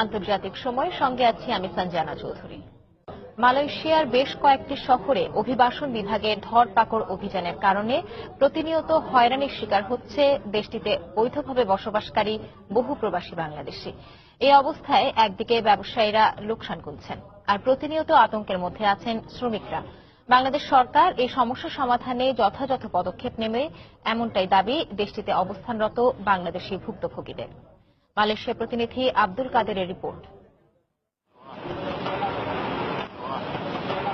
আন্তর্জাতিক সময় সঙ্গে আছি আমি সঞ্জনা চৌধুরী। মালয়েশিয়ার বেশ কয়েকটি শহরে অভিবাসন বিভাগের ধরপাকড় অভিযানের কারণে প্রতিনিয়ত হয়রানির শিকার হচ্ছে দেশটিতে বৈধভাবে বসবাসকারী বহু প্রবাসী বাংলাদেশি। এই অবস্থায় একদিকে ব্যবসায়ীরা লোকসান গুনছেন, আর প্রতিনিয়ত আতঙ্কের মধ্যে আছেন শ্রমিকরা। বাংলাদেশ সরকার এই সমস্যা সমাধানে যথাযথ পদক্ষেপ নেবে, এমনটাই দাবি দেশটিতে অবস্থানরত বাংলাদেশি ভুক্তভোগীদের। মালয়েশিয়া প্রতিনিধি আব্দুল কাদেরের রিপোর্ট।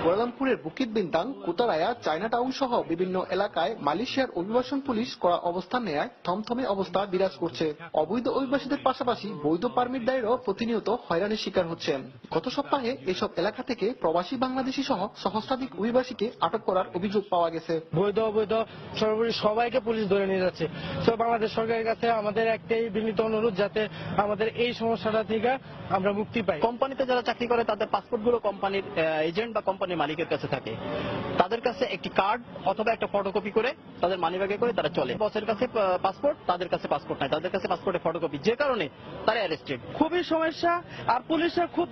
কুয়ালালামপুরের Bukit Bintang, Kotaraya, China town সহ বিভিন্ন এলাকায় মালয়েশিয়ার অভিবাসন পুলিশ কড়া অবস্থান নেয় থমথমে অবস্থা বিরাজ করছে। অবৈধ অভিবাসীদের পাশাপাশি বৈধ পারমিটদারীরাও প্রতিনিয়ত হয়রানির শিকার হচ্ছেন। গত সপ্তাহে এসব এলাকা থেকে প্রবাসী বাংলাদেশি সহ সহস্রাধিক অভিবাসীকে আটক করার অভিযোগ পাওয়া গেছে। বৈধ অবৈধ সর্বোপরি সবাইকে পুলিশ ধরে নিয়ে যাচ্ছে। তো বাংলাদেশ সরকারের কাছে আমাদের একটাই বিনীত অনুরোধ, যাতে আমাদের এই সমস্যাটা থেকে আমরা মুক্তি পাই। কোম্পানিতে যারা চাকরি করে তাদের পাসপোর্ট গুলো কোম্পানির এজেন্ট বা কোম্পানির মালিকের কাছে থাকে। তাদের কাছে একটি কার্ড অথবা একটা ফটোকপি করে তাদের মানিব্যাগে করে তারা চলে। বসের কাছে পাসপোর্ট, তাদের কাছে পাসপোর্ট নাই, তাদের কাছে পাসপোর্টের ফটোকপি, যে কারণে তারা অ্যারেস্টেড। খুবই সমস্যা। আর পুলিশে খুব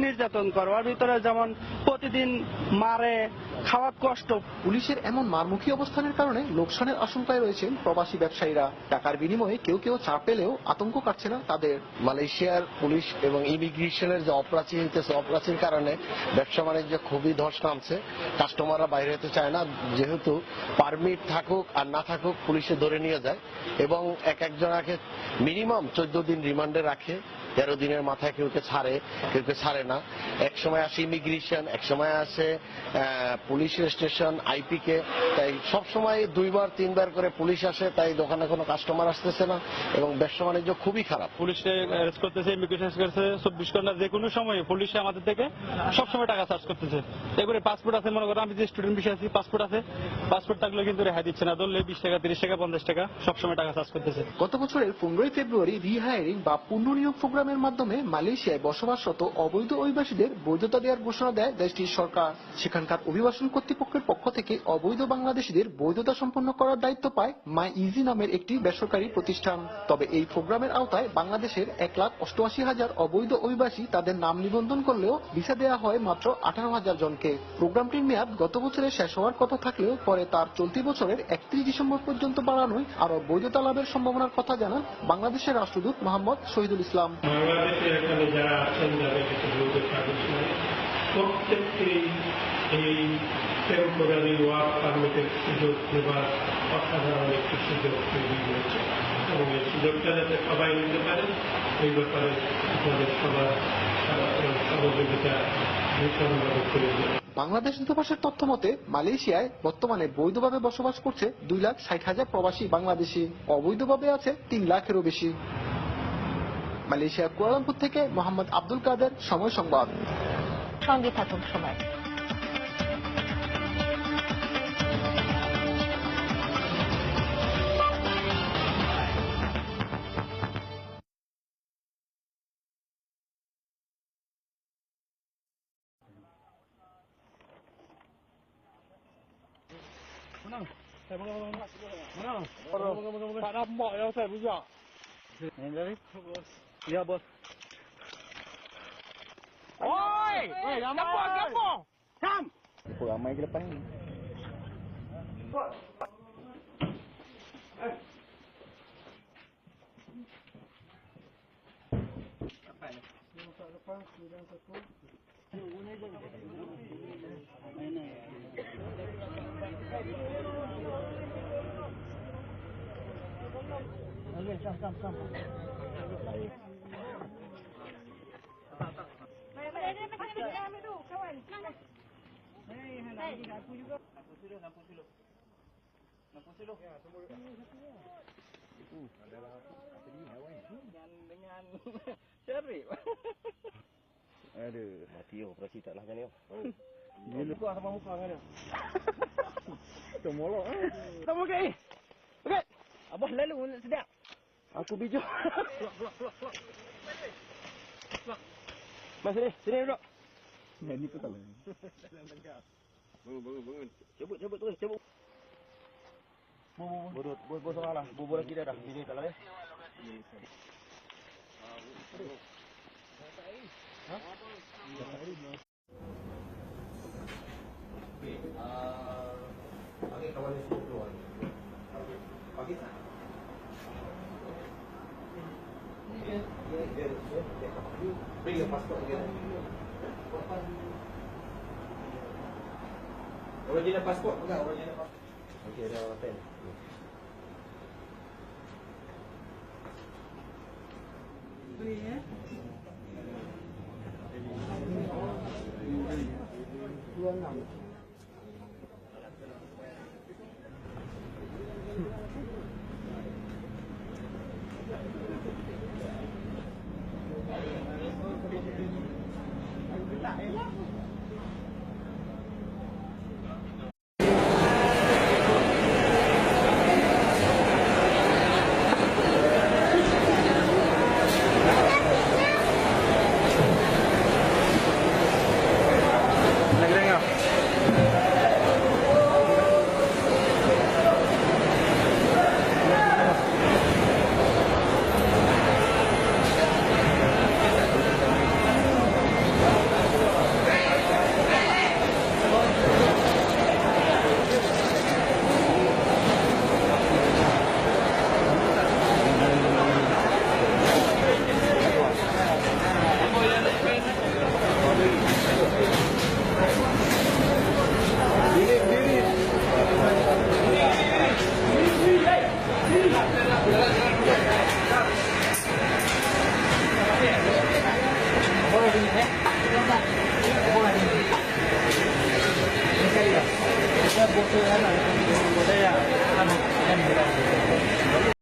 নির্যাতন করে, ওর ভিতরে যেমন প্রতিদিন মারে, খাওয়ার কষ্ট। পুলিশের এমন মারমুখী অবস্থানের কারণে লোকসানের আশঙ্কায় রয়েছেন প্রবাসী ব্যবসায়ীরা। টাকার বিনিময়ে কেউ কেউ ছাড় পেলেও আতঙ্ক কাটছে না তাদের। মালয়েশিয়ার পুলিশ এবং ইমিগ্রেশনের যে অপরাধী হইতেছে, অপরাধীর কারণে ব্যবসা বাণিজ্য খুবই ধস নামছে। কাস্টমাররা বাইরে হতে চায় না, যেহেতু পারমিট থাকুক আর না থাকুক পুলিশে ধরে নিয়ে যায় এবং একজনাকে মিনিমাম 14 দিন রিমান্ডে রাখে। 13 দিনের মাথায় কেউকে ছাড়ে, কেউকে ছাড়ে না। এক সময় আসে ইমিগ্রেশন, এক সময় আসে পুলিশ স্টেশন, আইপি কে। তাই সবসময় 2বার 3বার করে পুলিশ আসে, তাই দোকানে কোনো কাস্টমার আসতেছে না এবং ব্যবসা বাণিজ্য খুবই খারাপ। পুলিশে অ্যারেস্ট করতেছে, ইমিগ্রেশন করতেছে 24 ঘন্টা, যে কোনো সময় পুলিশে আমাদের থেকে সবসময় টাকা চার্জ করতেছে। এগুলো পাসপোর্ট আছে, মনে করেন আমি যে স্টুডেন্ট বিষয় আছি, পাসপোর্ট আছে, পাসপোর্ট থাকলে কিন্তু রেহাই দিচ্ছে না। ধরলে 20 টাকা, 30 টাকা, 50 টাকা সবসময় টাকা চার্জ করতেছে। গত বছরের 15 ফেব্রুয়ারি রিহায়ারিং বা পুনর্নিয়োগ প্রোগ্রামের মাধ্যমে মালয়েশিয়ায় বসবাসরত অবৈধ অভিবাসীদের বৈধতা দেওয়ার ঘোষণা দেয় দেশটির সরকার। সেখানকার অভিবাসন কর্তৃপক্ষের পক্ষ থেকে অবৈধ বাংলাদেশিদের বৈধতা সম্পন্ন করার দায়িত্ব পায় মাই ইজি নামের একটি বেসরকারি প্রতিষ্ঠান। তবে এই প্রোগ্রামের আওতায় বাংলাদেশের 1,88,000 অবৈধ অভিবাসী তাদের নাম নিবন্ধন করলেও ভিসা দেওয়া হয় মাত্র 18,000 জনকে। প্রোগ্রামটির মেয়াদ গত বছরে শেষ হওয়ার কথা থাকলেও পরে তার চলতি বছরের 31 ডিসেম্বর পর্যন্ত বাড়ানোয় আরো বৈধতা লাভের সম্ভাবনার কথা জানান বাংলাদেশের রাষ্ট্রদূত মোহাম্মদ শহীদুল ইসলাম। বাংলাদেশের এখানে যারা আছেন, যাদের কাছে বৈধ কাগজ নাই, প্রত্যেককেই এই টেম্পোরারি ওয়ার্ক পারমিটের সুযোগ নেবার অসাধারণ একটি সুযোগ তৈরি হয়েছে এবং এই সুযোগটা যাতে সবাই নিতে পারে এই ব্যাপারে আপনাদের সবার সহযোগিতা ভীষণভাবে প্রয়োজন। বাংলাদেশ দূতাবাসের তথ্য মতে মালয়েশিয়ায় বর্তমানে বৈধভাবে বসবাস করছে 2,60,000 প্রবাসী বাংলাদেশি। অবৈধভাবে আছে 3 লাখেরও বেশি। মালয়েশিয়া কুয়ালালামপুর থেকে মোহাম্মদ আব্দুল কাদের, সময় সংবাদ। সঙ্গে থাকুন সময়। Ya bos. Oi, gapo. Sam. Ramai ke depan ni. Sam. Dengan Syarif. Aduh, mati operasi tak lah kan dia. Dia lupa sama muka kan dia. Tomolok. Sama ke? Okey. Abah lalu sedap. Aku bijak. Mas sini duduk. Ni pun tak boleh. Bangun. Cabut terus, cabut. Bos salah. Bos lagi dah. Sini tak lah. Original passport bukan original passport. Okey, dah pen. Boleh